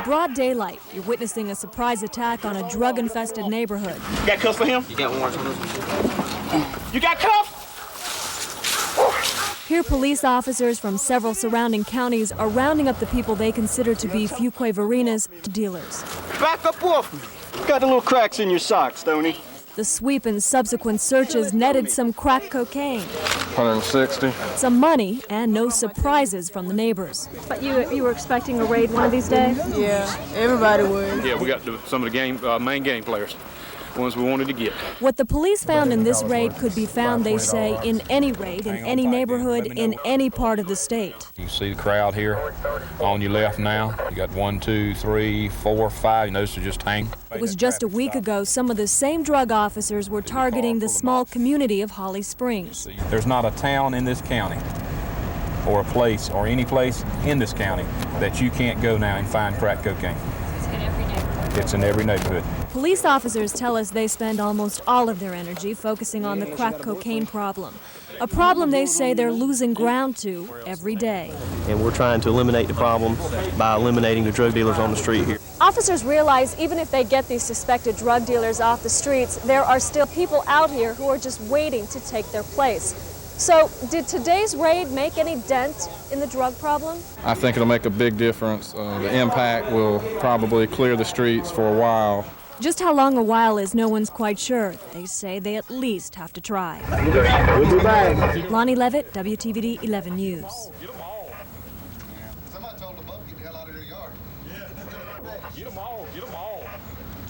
broad daylight, you're witnessing a surprise attack on a drug-infested neighborhood. You got cuffs for him? You got warrants on this? You got cuffs? Here, police officers from several surrounding counties are rounding up the people they consider to be Fuquay Varina's dealers. Back up off me. Got the little cracks in your socks, don't he? The sweep and subsequent searches netted some crack cocaine, 160. some money, and no surprises from the neighbors. But you were expecting a raid one of these days? Yeah, everybody would. Yeah, we got some of the main game players, ones we wanted to get. What the police found in this raid could be found, they say, in any raid, in any neighborhood, in any part of the state. You see the crowd here on your left now. You got 1, 2, 3, 4, 5. You notice they're just hanging. It was just a week ago some of the same drug officers were targeting the small community of Holly Springs. There's not a town in this county or a place or any place in this county that you can't go now and find crack cocaine. It's in every neighborhood. It's in every neighborhood. Police officers tell us they spend almost all of their energy focusing on the crack cocaine problem. A problem they say they're losing ground to every day. And we're trying to eliminate the problem by eliminating the drug dealers on the street here. Officers realize even if they get these suspected drug dealers off the streets, there are still people out here who are just waiting to take their place. So, did today's raid make any dent in the drug problem? I think it'll make a big difference. The impact will probably clear the streets for a while. Just how long a while is no one's quite sure. They say they at least have to try. Lonni, Leavitt, WTVD 11 News.